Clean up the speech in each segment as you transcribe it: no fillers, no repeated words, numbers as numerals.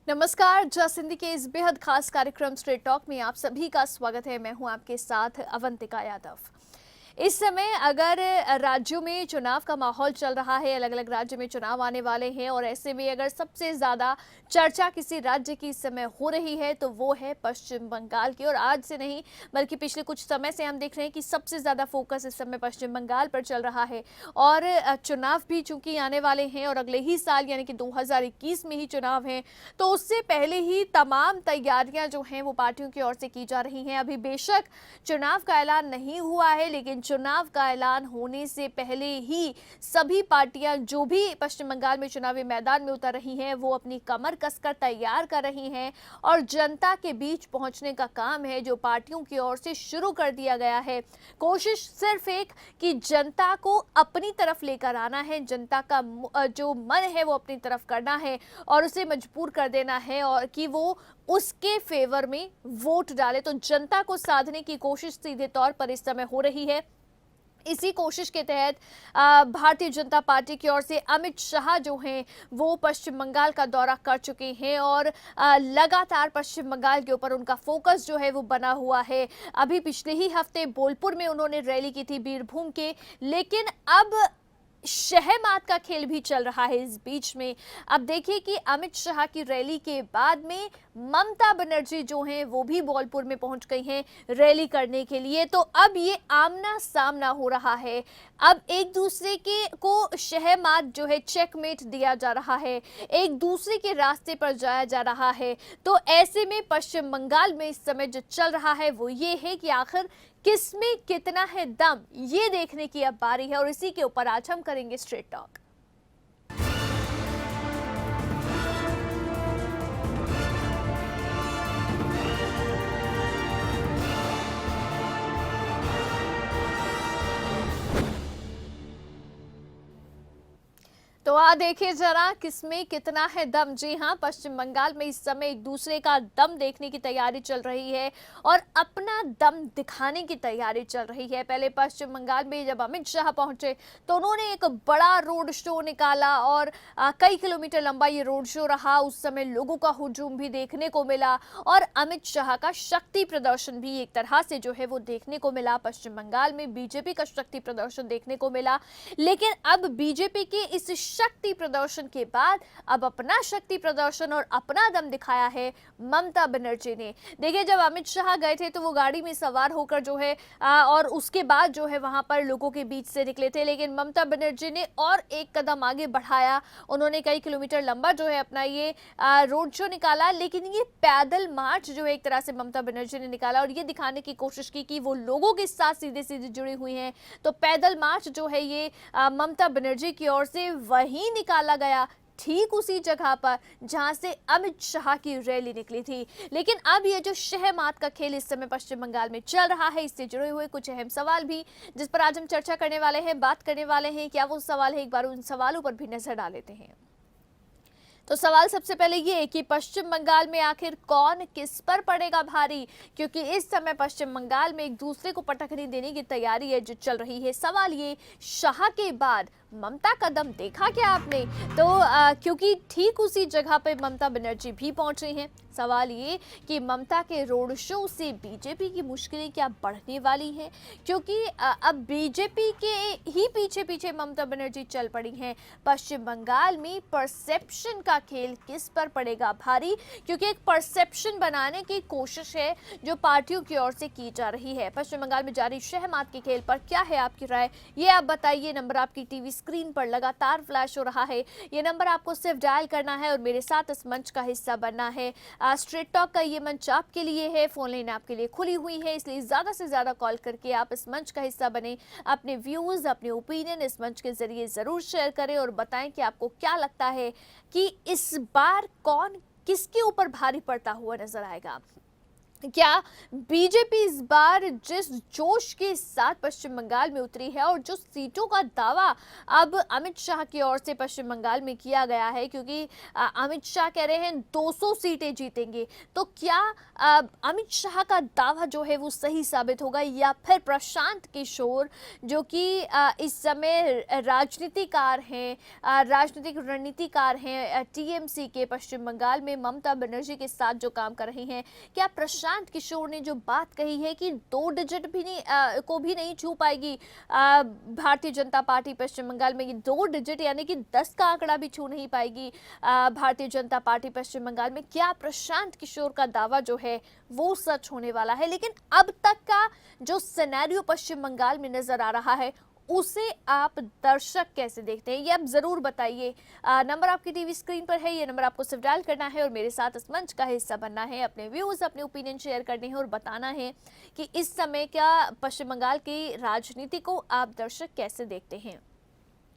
नमस्कार। जसिंदी के इस बेहद खास कार्यक्रम स्ट्रेट टॉक में आप सभी का स्वागत है। मैं हूं आपके साथ अवंतिका यादव। इस समय अगर राज्यों में चुनाव का माहौल चल रहा है, अलग अलग राज्य में चुनाव आने वाले हैं और ऐसे में अगर सबसे ज्यादा चर्चा किसी राज्य की इस समय हो रही है तो वो है पश्चिम बंगाल की। और आज से नहीं बल्कि पिछले कुछ समय से हम देख रहे हैं कि सबसे ज्यादा फोकस इस समय पश्चिम बंगाल पर चल रहा है। और चुनाव भी चूंकि आने वाले हैं और अगले ही साल यानी कि 2021 में ही चुनाव है, तो उससे पहले ही तमाम तैयारियां जो हैं वो पार्टियों की ओर से की जा रही हैं। अभी बेशक चुनाव का ऐलान नहीं हुआ है, लेकिन चुनाव का ऐलान होने से पहले ही सभी पार्टियां जो भी पश्चिम बंगाल में चुनावी मैदान में उतर रही हैं वो अपनी कमर कसकर तैयार कर रही हैं और जनता के बीच पहुंचने का काम है जो पार्टियों की ओर से शुरू कर दिया गया है। कोशिश सिर्फ एक कि जनता को अपनी तरफ लेकर आना है, जनता का जो मन है वो अपनी तरफ करना है और उसे मजबूर कर देना है और कि वो उसके फेवर में वोट डाले। तो जनता को साधने की कोशिश सीधे तौर पर इस समय हो रही है। इसी कोशिश के तहत भारतीय जनता पार्टी की ओर से अमित शाह जो हैं वो पश्चिम बंगाल का दौरा कर चुके हैं और लगातार पश्चिम बंगाल के ऊपर उनका फोकस जो है वो बना हुआ है। अभी पिछले ही हफ्ते बोलपुर में उन्होंने रैली की थी बीरभूम के, लेकिन अब शहमात का खेल भी चल रहा है इस बीच में। अब देखिए कि अमित शाह की रैली के बाद में ममता बनर्जी जो हैं वो भी बोलपुर में पहुंच गई हैं रैली करने के लिए। तो अब ये आमना सामना हो रहा है। अब एक दूसरे के को शहमात जो है चेकमेट दिया जा रहा है, एक दूसरे के रास्ते पर जाया जा रहा है। तो ऐसे में पश्चिम बंगाल में इस समय जो चल रहा है वो ये है कि आखिर किसमें कितना है दम, ये देखने की अब बारी है और इसी के ऊपर आज हम करेंगे स्ट्रेट टॉक। तो देखिए जरा किसमें कितना है दम। जी हाँ, पश्चिम बंगाल में इस समय एक दूसरे का दम देखने की तैयारी चल रही है और अपना दम दिखाने की तैयारी चल रही है। पहले पश्चिम बंगाल में जब अमित शाह पहुंचे तो उन्होंने एक बड़ा रोड शो निकाला और कई किलोमीटर लंबा ये रोड शो रहा। उस समय लोगों का हुजूम भी देखने को मिला और अमित शाह का शक्ति प्रदर्शन भी एक तरह से जो है वो देखने को मिला। पश्चिम बंगाल में बीजेपी का शक्ति प्रदर्शन देखने को मिला, लेकिन अब बीजेपी के इस शक्ति प्रदर्शन के बाद अब अपना शक्ति प्रदर्शन और अपना दम दिखाया है ममता बनर्जी ने। देखिए जब अमित शाह गए थे तो वो गाड़ी में सवार होकर जो है और उसके बाद जो है वहां पर लोगों के बीच से निकले थे, लेकिन ममता बनर्जी ने और एक कदम आगे बढ़ाया। उन्होंने कई किलोमीटर लंबा जो है अपना ये रोड शो निकाला, लेकिन ये पैदल मार्च जो है एक तरह से ममता बनर्जी ने निकाला और ये दिखाने की कोशिश की कि वो लोगों के साथ सीधे सीधे जुड़ी हुई हैं। तो पैदल मार्च जो है ये ममता बनर्जी की ओर से वहीं निकाला गया, ठीक उसी जगह पर जहां से अमित शाह की रैली निकली थी। लेकिन अब ये जो शहमात का खेल इस समय पश्चिम बंगाल में चल रहा है, इससे जुड़े हुए कुछ अहम सवाल भी जिस पर आज हम चर्चा करने वाले हैं, बात करने वाले हैं। क्या वो सवाल है, एक बार उन सवालों पर भी नजर डाल लेते हैं। तो सवाल सबसे पहले ये है कि पश्चिम बंगाल में आखिर कौन किस पर पड़ेगा भारी, क्योंकि इस समय पश्चिम बंगाल में एक दूसरे को पटखनी देने की तैयारी है जो चल रही है। सवाल ये, शाह के बाद ममता का दम देखा क्या आपने? तो क्योंकि ठीक उसी जगह पे ममता बनर्जी भी पहुंच रही हैं। सवाल ये कि ममता के रोड शो से बीजेपी की मुश्किलें क्या बढ़ने वाली हैं, क्योंकि अब बीजेपी के ही पीछे पीछे ममता बनर्जी चल पड़ी हैं। पश्चिम बंगाल में परसेप्शन का खेल किस पर पड़ेगा भारी, क्योंकि एक परसेप्शन बनाने की कोशिश है जो पार्टियों की ओर से की जा रही है। पश्चिम बंगाल में जारी शहमात के खेल पर क्या है आपकी राय, ये आप बताइए। नंबर आपकी टीवी स्क्रीन पर लगातार फ्लैश हो रहा है, ये नंबर आपको सिर्फ डायल करना है और मेरे साथ इस मंच का हिस्सा बनना है। स्ट्रेट टॉक का ये मंच आपके लिए है, फोन लाइन आपके लिए खुली हुई है, इसलिए ज्यादा से ज्यादा कॉल करके आप इस मंच का हिस्सा बने। अपने व्यूज, अपने ओपिनियन इस मंच के जरिए जरूर शेयर करें और बताएं कि आपको क्या लगता है कि इस बार कौन किसके ऊपर भारी पड़ता हुआ नजर आएगा। क्या बीजेपी इस बार जिस जोश के साथ पश्चिम बंगाल में उतरी है और जो सीटों का दावा अब अमित शाह की ओर से पश्चिम बंगाल में किया गया है, क्योंकि अमित शाह कह रहे हैं 200 सीटें जीतेंगे, तो क्या अमित शाह का दावा जो है वो सही साबित होगा, या फिर प्रशांत किशोर जो कि इस समय राजनीतिकार हैं, राजनीतिक रणनीतिकार हैं टीएमसी के पश्चिम बंगाल में ममता बनर्जी के साथ जो काम कर रही हैं, क्या प्रशांत किशोर ने जो बात कही है कि 2 डिजिट भी नहीं को भी नहीं छू पाएगी भारतीय जनता पार्टी पश्चिम बंगाल में, ये 2 डिजिट यानी कि 10 का आंकड़ा भी छू नहीं पाएगी भारतीय जनता पार्टी पश्चिम बंगाल में, क्या प्रशांत किशोर का दावा जो है वो सच होने वाला है? लेकिन अब तक का जो सिनेरियो पश्चिम बंगाल में नजर आ रहा है उसे आप दर्शक कैसे देखते हैं, ये आप जरूर बताइए। नंबर आपकी टीवी स्क्रीन पर है, ये नंबर आपको सिर्फ डायल करना है और मेरे साथ इस मंच का हिस्सा बनना है, अपने व्यूज अपने ओपिनियन शेयर करने हैं और बताना है कि इस समय क्या पश्चिम बंगाल की राजनीति को आप दर्शक कैसे देखते हैं।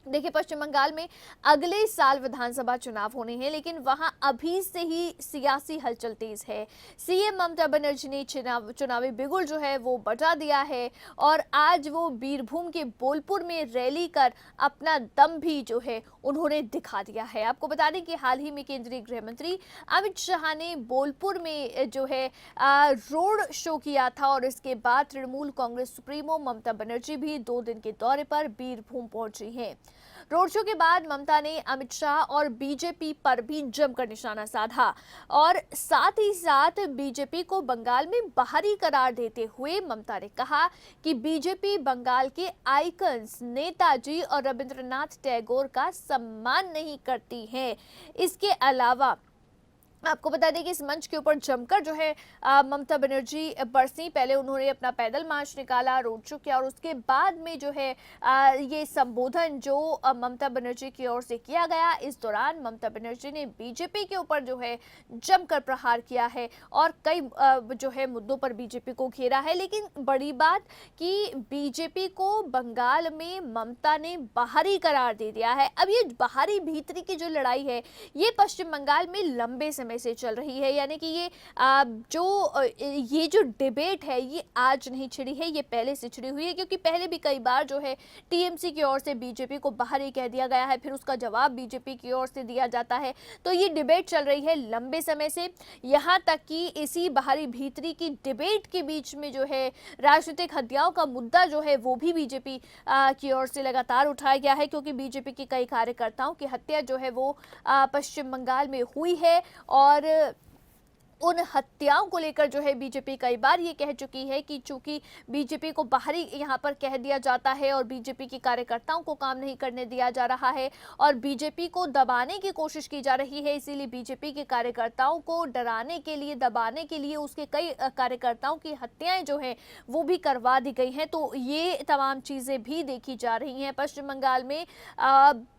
देखिए, पश्चिम बंगाल में अगले साल विधानसभा चुनाव होने हैं, लेकिन वहां अभी से ही सियासी हलचल तेज है। सीएम ममता बनर्जी ने चुनावी बिगुल जो है वो बजा दिया है और आज वो बीरभूम के बोलपुर में रैली कर अपना दम भी जो है उन्होंने दिखा दिया है। आपको बता दें कि हाल ही में केंद्रीय गृह मंत्री अमित शाह ने बोलपुर में जो है रोड शो किया था और इसके बाद तृणमूल कांग्रेस सुप्रीमो ममता बनर्जी भी 2 दिन के दौरे पर बीरभूम पहुंची हैं। रोड शो के बाद ममता ने अमित शाह और बीजेपी पर भी जमकर निशाना साधा और साथ ही साथ बीजेपी को बंगाल में बाहरी करार देते हुए ममता ने कहा कि बीजेपी बंगाल के आइकन्स नेताजी और रविंद्रनाथ टैगोर का सम्मान नहीं करती है। इसके अलावा आपको बता दें कि इस मंच के ऊपर जमकर जो है ममता बनर्जी बरसी। पहले उन्होंने अपना पैदल मार्च निकाला, रोड शो किया और उसके बाद में जो है ये संबोधन जो ममता बनर्जी की ओर से किया गया। इस दौरान ममता बनर्जी ने बीजेपी के ऊपर जो है जमकर प्रहार किया है और कई जो है मुद्दों पर बीजेपी को घेरा है। लेकिन बड़ी बात कि बीजेपी को बंगाल में ममता ने बाहरी करार दे दिया है। अब ये बाहरी भीतरी की जो लड़ाई है ये पश्चिम बंगाल में लंबे समय से चल रही है, यानी कि ये जो डिबेट है ये आज नहीं छिड़ी है, ये पहले से छिड़ी हुई है, क्योंकि पहले भी कई बार जो है टीएमसी की ओर से बीजेपी को बाहरी कह दिया गया है, फिर उसका जवाब बीजेपी की ओर से दिया जाता है। तो ये डिबेट चल रही है लंबे समय से, यहाँ तक कि इसी बाहरी भीतरी की डिबेट के बीच में जो है राजनीतिक हत्याओं का मुद्दा जो है वो भी बीजेपी की ओर से लगातार उठाया गया है, क्योंकि बीजेपी के कई कार्यकर्ताओं की हत्या जो है वो पश्चिम बंगाल में हुई है और उन हत्याओं को लेकर जो है बीजेपी कई बार ये कह चुकी है कि चूंकि बीजेपी को बाहरी यहाँ पर कह दिया जाता है और बीजेपी के कार्यकर्ताओं को काम नहीं करने दिया जा रहा है और बीजेपी को दबाने की कोशिश की जा रही है, इसीलिए बीजेपी के कार्यकर्ताओं को डराने के लिए, दबाने के लिए उसके कई कार्यकर्ताओं की हत्याएं जो है वो भी करवा दी गई हैं। तो ये तमाम चीजें भी देखी जा रही हैं पश्चिम बंगाल में।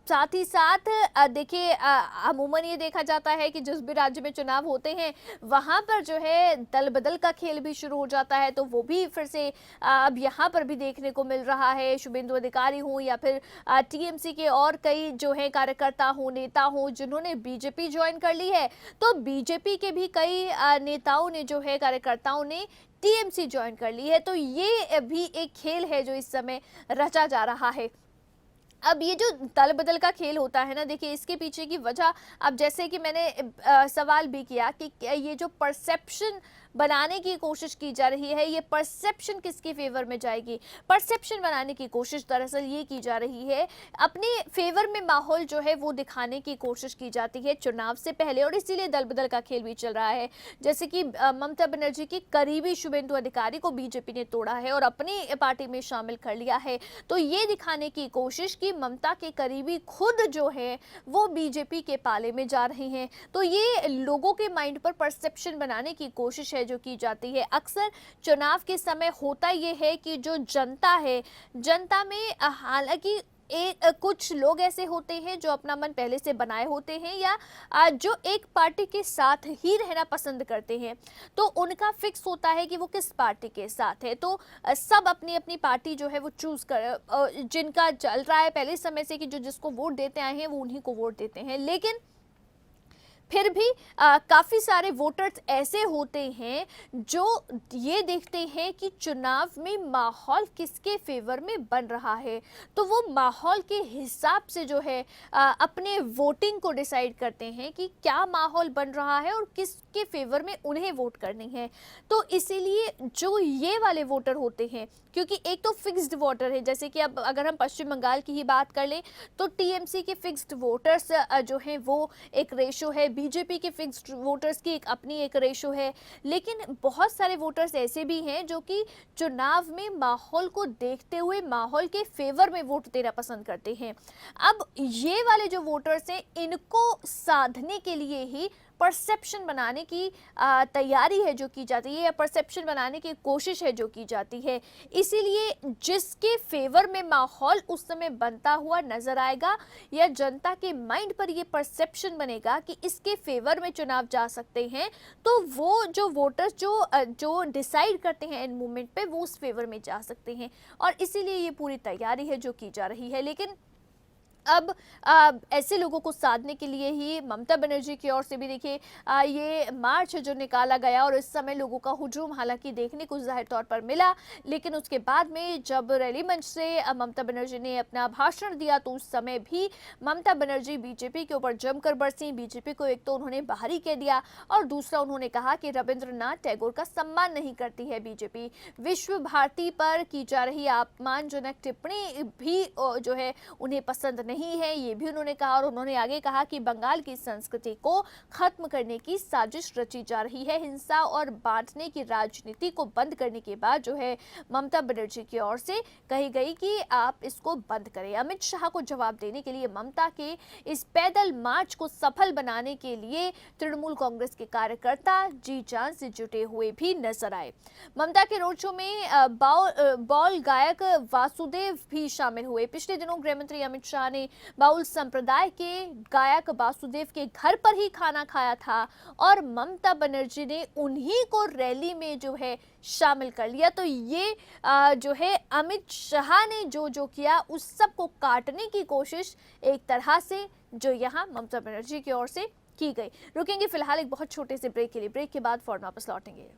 साथ ही साथ देखिए, अमूमन ये देखा जाता है कि जिस भी राज्य में चुनाव होते हैं वहां पर जो है दल बदल का खेल भी शुरू हो जाता है, तो वो भी फिर से अब यहाँ पर भी देखने को मिल रहा है। शुभेंदु अधिकारी हों या फिर टीएमसी के और कई जो है कार्यकर्ता हों, नेता हों जिन्होंने बीजेपी ज्वाइन कर ली है, तो बीजेपी के भी कई नेताओं ने जो है, कार्यकर्ताओं ने टीएमसी ज्वाइन कर ली है। तो ये भी एक खेल है जो इस समय रचा जा रहा है। अब ये जो दल बदल का खेल होता है ना, देखिए इसके पीछे की वजह, अब जैसे कि मैंने सवाल भी किया कि ये जो परसेप्शन बनाने की कोशिश की जा रही है, ये परसेप्शन किसके फेवर में जाएगी? परसेप्शन बनाने की कोशिश दरअसल ये की जा रही है, अपने फेवर में माहौल जो है वो दिखाने की कोशिश की जाती है चुनाव से पहले, और इसीलिए दल बदल का खेल भी चल रहा है। जैसे कि ममता बनर्जी की करीबी शुभेंदु अधिकारी को बीजेपी ने तोड़ा है और अपनी पार्टी में शामिल कर लिया है, तो ये दिखाने की कोशिश की ममता के करीबी खुद जो है वो बीजेपी के पाले में जा रहे हैं। तो ये लोगों के माइंड पर परसेप्शन बनाने की कोशिश है जो की जाती है। अक्सर चुनाव के समय होता ये है कि जो जनता है, जनता में हालांकि कुछ लोग ऐसे होते हैं जो अपना मन पहले से बनाए होते हैं या जो एक पार्टी के साथ ही रहना पसंद करते हैं, तो उनका फिक्स होता है कि वो किस पार्टी के साथ है। तो सब अपनी अपनी पार्टी जो है वो चूज कर, जिनका चल रहा है पहले समय से कि जो जिसको वोट देते आए हैं वो उन्हीं को वोट देते हैं। लेकिन फिर भी काफ़ी सारे वोटर्स ऐसे होते हैं जो ये देखते हैं कि चुनाव में माहौल किसके फेवर में बन रहा है, तो वो माहौल के हिसाब से जो है अपने वोटिंग को डिसाइड करते हैं कि क्या माहौल बन रहा है और किसके फेवर में उन्हें वोट करनी है। तो इसीलिए जो ये वाले वोटर होते हैं, क्योंकि एक तो फिक्स्ड वोटर है, जैसे कि अब अगर हम पश्चिम बंगाल की ही बात कर लें तो टीएमसी के फिक्स्ड वोटर्स जो हैं वो एक रेशो है, बीजेपी के फिक्स्ड वोटर्स की एक अपनी एक रेशो है, लेकिन बहुत सारे वोटर्स ऐसे भी हैं जो कि चुनाव में माहौल को देखते हुए माहौल के फेवर में वोट देना पसंद करते हैं। अब ये वाले जो वोटर्स हैं, इनको साधने के लिए ही परसेप्शन बनाने की तैयारी है जो की जाती है, या परसेप्शन बनाने की कोशिश है जो की जाती है। इसीलिए जिसके फेवर में माहौल उस समय बनता हुआ नजर आएगा, या जनता के माइंड पर ये परसेप्शन बनेगा कि इसके फेवर में चुनाव जा सकते हैं, तो वो जो वोटर्स जो डिसाइड करते हैं इन मूवमेंट पे, वो उस फेवर में जा सकते हैं। और इसीलिए ये पूरी तैयारी है जो की जा रही है। लेकिन अब ऐसे लोगों को साधने के लिए ही ममता बनर्जी की ओर से भी देखिए ये मार्च जो निकाला गया, और इस समय लोगों का हुजूम हालांकि देखने को जाहिर तौर पर मिला, लेकिन उसके बाद में जब रैली मंच से ममता बनर्जी ने अपना भाषण दिया तो उस समय भी ममता बनर्जी बीजेपी के ऊपर जमकर बरसी। बीजेपी को एक तो उन्होंने बाहरी कह दिया, और दूसरा उन्होंने कहा कि रविंद्रनाथ टैगोर का सम्मान नहीं करती है बीजेपी। विश्व भारती पर की जा रही अपमानजनक टिप्पणी भी जो है उन्हें पसंद नहीं है, ये भी उन्होंने कहा। और उन्होंने आगे कहा कि बंगाल की संस्कृति को खत्म करने की साजिश रची जा रही है। हिंसा और बांटने की राजनीति को बंद करने के बाद जो है ममता बनर्जी की ओर से कही गई कि आप इसको बंद करें। अमित शाह को जवाब देने के लिए ममता के इस पैदल मार्च को सफल बनाने के लिए तृणमूल कांग्रेस के कार्यकर्ता जी जान से जुटे हुए भी नजर आए। ममता के रोड शो में बाउल गायक वासुदेव भी शामिल हुए। पिछले दिनों गृहमंत्री अमित शाह ने बाउल संप्रदाय के गायक वासुदेव के घर पर ही खाना खाया था, और ममता बनर्जी ने उन्हीं को रैली में जो है शामिल कर लिया। तो ये जो है अमित शाह ने जो किया उस सब को काटने की कोशिश एक तरह से जो यहाँ ममता बनर्जी की ओर से की गई। रुकेंगे फिलहाल एक बहुत छोटे से ब्रेक के लिए, ब्रेक के बाद फौरन वापस लौटेंगे।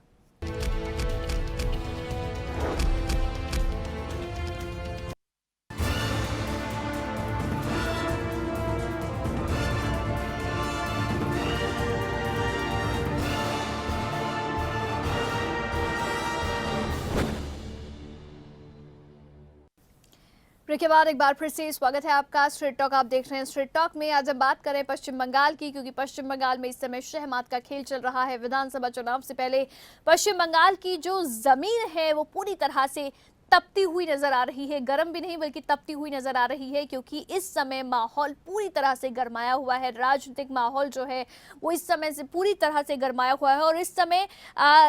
ब्रेक के बाद एक बार फिर से स्वागत है आपका। स्ट्रीट टॉक आप देख रहे हैं। स्ट्रीट टॉक में आज हम बात करें पश्चिम बंगाल की, क्योंकि पश्चिम बंगाल में इस समय शहमात का खेल चल रहा है। विधानसभा चुनाव से पहले पश्चिम बंगाल की जो जमीन है वो पूरी तरह से तपती हुई नजर आ रही है। गर्म भी नहीं बल्कि तपती हुई नजर आ रही है, क्योंकि इस समय माहौल पूरी तरह से गरमाया हुआ है। राजनीतिक माहौल जो है वो इस समय से पूरी तरह से गरमाया हुआ है। और इस समय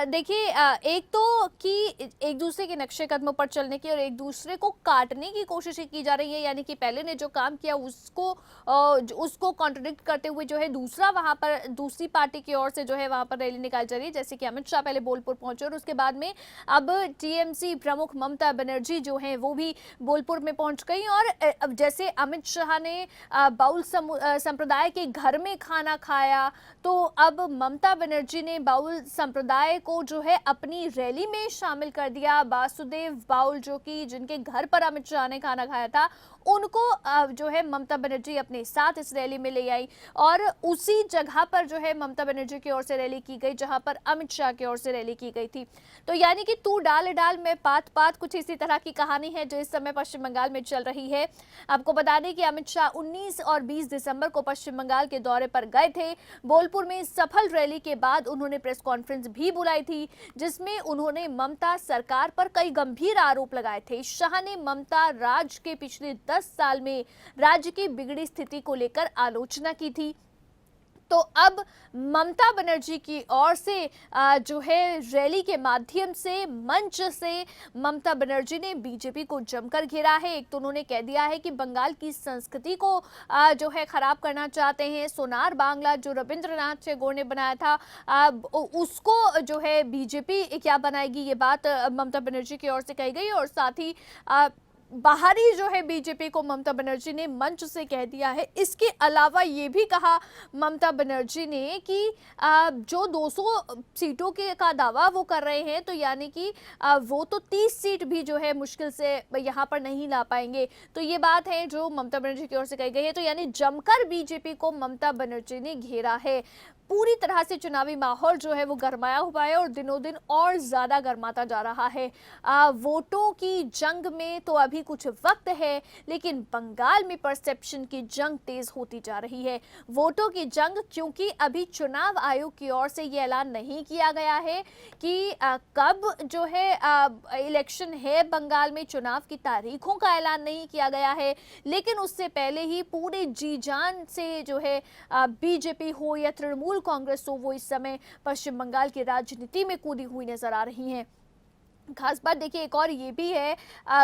देखिए एक तो कि एक दूसरे के नक्शे कदमों पर चलने की और एक दूसरे को काटने की कोशिश की जा रही है, यानी कि पहले ने जो काम किया उसको कॉन्ट्रडिक्ट करते हुए जो है दूसरा वहां पर दूसरी पार्टी की ओर से जो है वहां पर रैली निकाली जा रही है। जैसे कि अमित शाह पहले बोलपुर पहुंचे और उसके बाद में अब टीएमसी प्रमुख ममता बनर्जी जो हैं वो भी बोलपुर में पहुंच गई। और अब जैसे अमित शाह ने बाउल संप्रदाय के घर में खाना खाया, तो अब ममता बनर्जी ने बाउल संप्रदाय को जो है अपनी रैली में शामिल कर दिया। वासुदेव बाउल जो कि जिनके घर पर अमित शाह ने खाना खाया था, उनको जो है ममता बनर्जी अपने साथ इस रैली में ले आई, और उसी जगह पर जो है ममता बनर्जी की ओर से रैली की गई जहां पर अमित शाह की ओर से रैली की गई थी। तो यानी कि तू डाल डाल में पात पात, कुछ इसी तरह की कहानी है जो इस समय पश्चिम बंगाल में चल रही है। आपको बता दें कि अमित शाह 19 और 20 दिसंबर को पश्चिम बंगाल के दौरे पर गए थे। बोलपुर में सफल रैली के बाद उन्होंने प्रेस कॉन्फ्रेंस भी बुलाई थी, जिसमें उन्होंने ममता सरकार पर कई गंभीर आरोप लगाए थे। शाह ने ममता राज के पिछले 10 साल में राज्य की बिगड़ी स्थिति को लेकर आलोचना की थी। तो अब ममता बनर्जी की ओर से जो है रैली के माध्यम से, मंच से ममता बनर्जी ने बीजेपी को जमकर घेरा है। एक तो उन्होंने कह दिया है कि बंगाल की संस्कृति को जो है खराब करना चाहते हैं। सोनार बांग्ला जो रविंद्रनाथ टैगोर ने बनाया था उसको जो है बीजेपी क्या बनाएगी, ये बात ममता बनर्जी की ओर से कही गई। और साथ ही बाहरी जो है बीजेपी को ममता बनर्जी ने मंच से कह दिया है। इसके अलावा ये भी कहा ममता बनर्जी ने कि जो 200 सीटों के का दावा वो कर रहे हैं, तो यानी कि वो तो 30 सीट भी जो है मुश्किल से यहाँ पर नहीं ला पाएंगे। तो ये बात है जो ममता बनर्जी की ओर से कही गई है। तो यानी जमकर बीजेपी को ममता बनर्जी ने घेरा है। पूरी तरह से चुनावी माहौल जो है वो गरमाया हुआ है और दिनों दिन और ज्यादा गरमाता जा रहा है। वोटों की जंग में तो अभी कुछ वक्त है, लेकिन बंगाल में परसेप्शन की जंग तेज होती जा रही है। वोटों की जंग, क्योंकि अभी चुनाव आयोग की ओर से ये ऐलान नहीं किया गया है कि कब जो है इलेक्शन है बंगाल में, चुनाव की तारीखों का ऐलान नहीं किया गया है। लेकिन उससे पहले ही पूरे जी जान से जो है बीजेपी हो या तृणमूल कांग्रेस हो, वो इस समय पश्चिम बंगाल की राजनीति में कूदी हुई नजर आ रही हैं। खास बात देखिए एक और ये भी है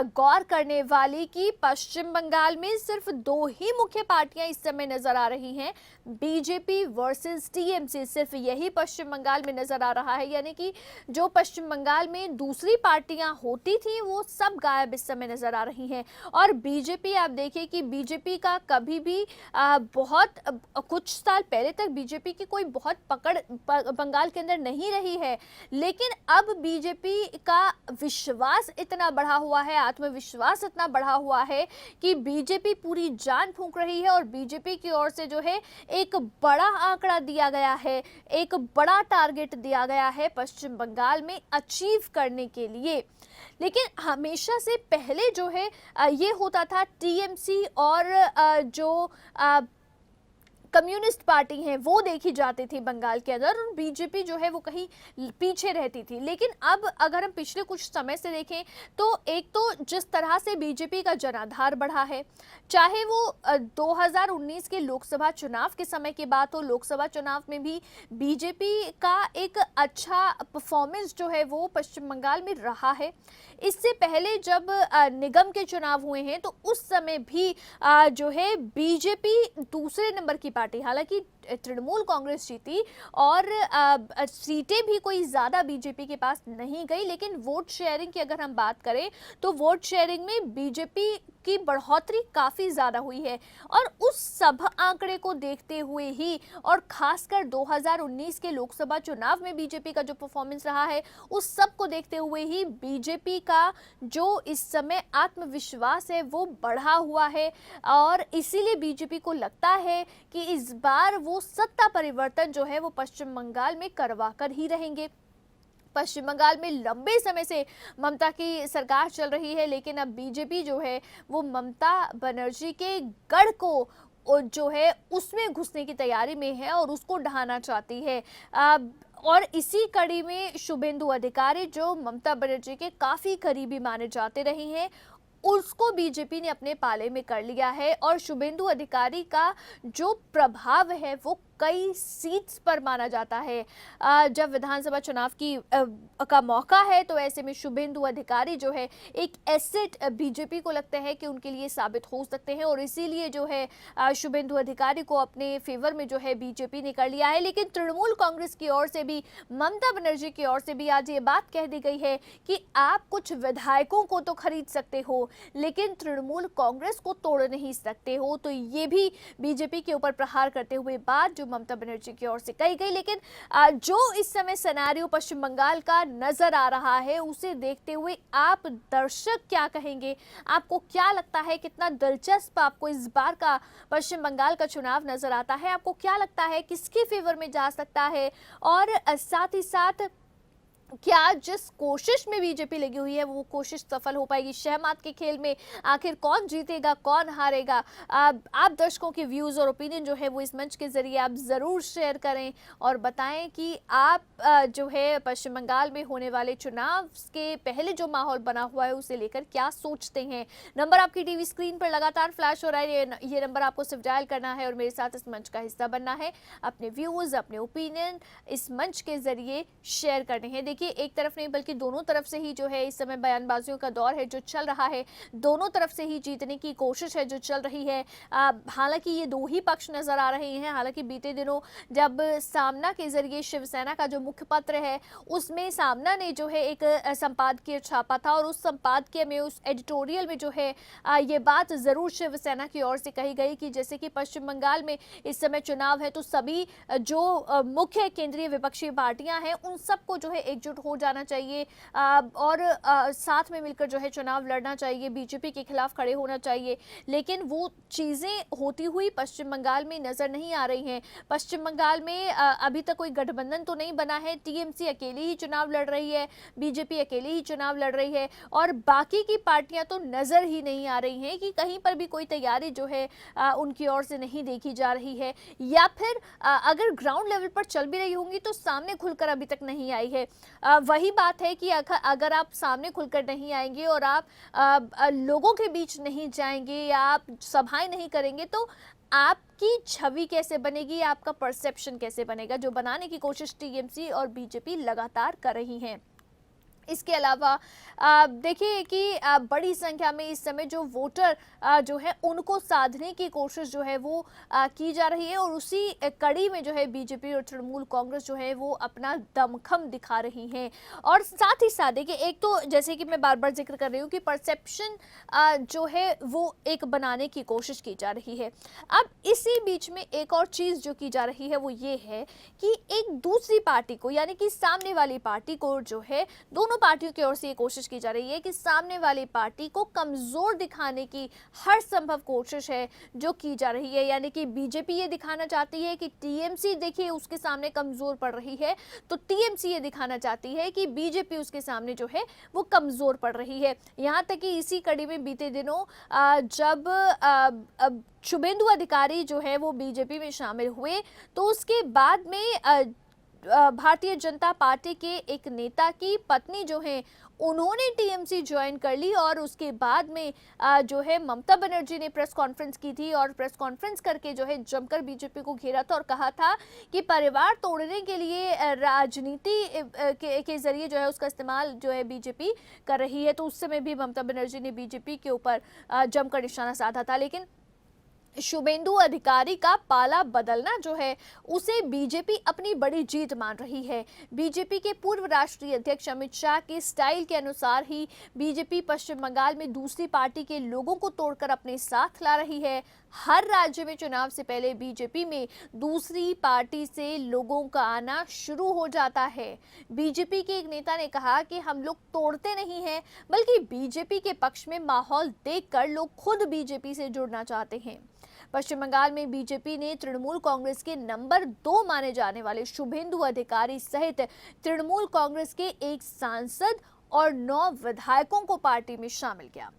गौर करने वाली कि पश्चिम बंगाल में सिर्फ 2 ही मुख्य पार्टियां इस समय नजर आ रही हैं, बीजेपी वर्सेस टीएमसी। सिर्फ यही पश्चिम बंगाल में नजर आ रहा है, यानी कि जो पश्चिम बंगाल में दूसरी पार्टियां होती थी वो सब गायब इस समय नजर आ रही हैं। और बीजेपी, आप देखिए कि बीजेपी का कभी भी बहुत कुछ साल पहले तक बीजेपी की कोई बहुत पकड़ बंगाल के अंदर नहीं रही है, लेकिन अब बीजेपी का विश्वास इतना बढ़ा हुआ है, आत्मविश्वास इतना बढ़ा हुआ है कि बीजेपी पूरी जान फूंक रही है। और बीजेपी की ओर से जो है एक बड़ा आंकड़ा दिया गया है, एक बड़ा टारगेट दिया गया है पश्चिम बंगाल में अचीव करने के लिए। लेकिन हमेशा से पहले जो है ये होता था, टीएमसी और जो कम्युनिस्ट पार्टी हैं वो देखी जाती थी बंगाल के अंदर, और बीजेपी जो है वो कहीं पीछे रहती थी। लेकिन अब अगर हम पिछले कुछ समय से देखें तो एक तो जिस तरह से बीजेपी का जनाधार बढ़ा है, चाहे वो 2019 के लोकसभा चुनाव के समय की बात हो, लोकसभा चुनाव में भी बीजेपी का एक अच्छा परफॉर्मेंस जो है वो पश्चिम बंगाल में रहा है। इससे पहले जब निगम के चुनाव हुए हैं तो उस समय भी जो है बीजेपी दूसरे नंबर की पार्टी, हालांकि तृणमूल कांग्रेस जीती और सीटें भी कोई ज्यादा बीजेपी के पास नहीं गई, लेकिन वोट शेयरिंग की अगर हम बात करें तो वोट शेयरिंग में बीजेपी की बढ़ोतरी काफी ज्यादा हुई है। और उस सब आंकड़े को देखते हुए ही, और खासकर 2019 के लोकसभा चुनाव में बीजेपी का जो परफॉर्मेंस रहा है, उस सब को देखते हुए ही बीजेपी का जो इस समय आत्मविश्वास है वो बढ़ा हुआ है। और इसीलिए बीजेपी को लगता है कि इस बार वो सत्ता परिवर्तन जो है वो पश्चिम बंगाल में करवा कर ही रहेंगे। पश्चिम बंगाल में लंबे समय से ममता की सरकार चल रही है, लेकिन अब बीजेपी जो है वो ममता बनर्जी के गढ़ को जो है उसमें घुसने की तैयारी में है और उसको ढहाना चाहती है। और इसी कड़ी में शुभेंदु अधिकारी, जो ममता बनर्जी के काफी करीबी माने जाते रहे हैं, उसको बीजेपी ने अपने पाले में कर लिया है। और शुभेंदु अधिकारी का जो प्रभाव है वो कई सीट्स पर माना जाता है। जब विधानसभा चुनाव का मौका है तो ऐसे में शुभेंदु अधिकारी जो है एक एसेट बीजेपी को लगता है कि उनके लिए साबित हो सकते हैं, और इसीलिए जो है शुभेंदु अधिकारी को अपने फेवर में जो है बीजेपी ने कर लिया है। लेकिन तृणमूल कांग्रेस की ओर से भी, ममता बनर्जी की ओर से भी आज ये बात कह दी गई है कि आप कुछ विधायकों को तो खरीद सकते हो, लेकिन तृणमूल कांग्रेस को तोड़ नहीं सकते हो। तो ये भी बीजेपी के ऊपर प्रहार करते हुए बात जो ममता बनर्जी की ओर से कही गई। लेकिन जो इस समय सिनेरियो पश्चिम बंगाल का नजर आ रहा है, उसे देखते हुए आप दर्शक क्या कहेंगे? आपको क्या लगता है, कितना दिलचस्प आपको इस बार का पश्चिम बंगाल का चुनाव नजर आता है? आपको क्या लगता है किसके फेवर में जा सकता है? और साथ ही साथ क्या जिस कोशिश में बीजेपी लगी हुई है वो कोशिश सफल हो पाएगी? शहमात के खेल में आखिर कौन जीतेगा, कौन हारेगा? आप दर्शकों के व्यूज और ओपिनियन जो है वो इस मंच के जरिए आप जरूर शेयर करें और बताएं कि आप जो है पश्चिम बंगाल में होने वाले चुनाव के पहले जो माहौल बना हुआ है उसे लेकर क्या सोचते हैं। नंबर आपकी टीवी स्क्रीन पर लगातार फ्लैश हो रहा है, ये नंबर आपको सिर्फ डायल करना है और मेरे साथ इस मंच का हिस्सा बनना है। अपने व्यूज, अपने ओपिनियन इस मंच के जरिए शेयर करने हैं। देखिए देखिए एक तरफ नहीं बल्कि दोनों तरफ से ही जो है इस समय बयानबाजियों का दौर है जो चल रहा है, दोनों तरफ से ही जीतने की कोशिश है जो चल रही है। हालांकि ये दो ही पक्ष नजर आ रहे हैं। हालांकि बीते दिनों जब सामना के जरिए शिवसेना का जो मुखपत्र है उसमें सामना ने जो है एक संपादकीय छापा था और उस संपादकीय में, उस एडिटोरियल में जो है ये बात जरूर शिवसेना की ओर से कही गई कि जैसे कि पश्चिम बंगाल में इस समय चुनाव है तो सभी जो मुख्य केंद्रीय विपक्षी पार्टियां हैं उन सबको जो है एकजुट हो जाना चाहिए और साथ में मिलकर जो है चुनाव लड़ना चाहिए, बीजेपी के खिलाफ खड़े होना चाहिए। लेकिन वो चीजें होती हुई पश्चिम बंगाल में नजर नहीं आ रही हैं। पश्चिम बंगाल में अभी तक कोई गठबंधन तो नहीं बना है। टीएमसी अकेली ही चुनाव लड़ रही है, बीजेपी अकेली ही चुनाव लड़ रही है और बाकी की पार्टियां तो नजर ही नहीं आ रही हैं कि कहीं पर भी कोई तैयारी जो है उनकी ओर से नहीं देखी जा रही है, या फिर अगर ग्राउंड लेवल पर चल भी रही होंगी तो सामने खुलकर अभी तक नहीं आई है। वही बात है कि अगर आप सामने खुलकर नहीं आएंगे और आप लोगों के बीच नहीं जाएंगे या आप सभाएं नहीं करेंगे तो आपकी छवि कैसे बनेगी, आपका परसेप्शन कैसे बनेगा, जो बनाने की कोशिश टीएमसी और बीजेपी लगातार कर रही हैं। इसके अलावा देखिए कि बड़ी संख्या में इस समय जो वोटर जो है उनको साधने की कोशिश जो है वो की जा रही है और उसी कड़ी में जो है बीजेपी और तृणमूल कांग्रेस जो है वो अपना दमखम दिखा रही हैं। और साथ ही साथ देखिए एक तो जैसे कि मैं बार बार जिक्र कर रही हूँ कि परसेप्शन जो है वो एक बनाने की कोशिश की जा रही है। अब इसी बीच में एक और चीज़ जो की जा रही है वो ये है कि एक दूसरी पार्टी को, यानी कि सामने वाली पार्टी को जो है, दोनों पार्टियों की ओर से ये कोशिश की जा रही है कि सामने वाली पार्टी को कमजोर दिखाने की हर संभव कोशिश है जो की जा रही है। यानी कि बीजेपी ये दिखाना चाहती है कि टीएमसी देखिए उसके सामने कमजोर पड़ रही है, तो टीएमसी ये दिखाना चाहती है कि बीजेपी उसके सामने जो है वो कमजोर पड़ रही है। यहाँ तक कि इसी कड़ी में बीते दिनों जब शुभेंदु अधिकारी जो है वो बीजेपी में शामिल हुए तो उसके बाद में भारतीय जनता पार्टी के एक नेता की पत्नी जो है उन्होंने टीएमसी ज्वाइन कर ली और उसके बाद में जो है ममता बनर्जी ने प्रेस कॉन्फ्रेंस की थी और प्रेस कॉन्फ्रेंस करके जो है जमकर बीजेपी को घेरा था और कहा था कि परिवार तोड़ने के लिए राजनीति के जरिए जो है उसका इस्तेमाल जो है बीजेपी कर रही है। तो उस समय भी ममता बनर्जी ने बीजेपी के ऊपर जमकर निशाना साधा था। लेकिन शुभेंदु अधिकारी का पाला बदलना जो है उसे बीजेपी अपनी बड़ी जीत मान रही है। बीजेपी के पूर्व राष्ट्रीय अध्यक्ष अमित शाह के स्टाइल के अनुसार ही बीजेपी पश्चिम बंगाल में दूसरी पार्टी के लोगों को तोड़कर अपने साथ ला रही है। हर राज्य में चुनाव से पहले बीजेपी में दूसरी पार्टी से लोगों का आना शुरू हो जाता है। बीजेपी के एक नेता ने कहा कि हम लोग तोड़ते नहीं हैं, बल्कि बीजेपी के पक्ष में माहौल देखकर लोग खुद बीजेपी से जुड़ना चाहते हैं। पश्चिम बंगाल में बीजेपी ने तृणमूल कांग्रेस के नंबर 2 माने जाने वाले शुभेंदु अधिकारी सहित तृणमूल कांग्रेस के एक सांसद और 9 विधायकों को पार्टी में शामिल किया।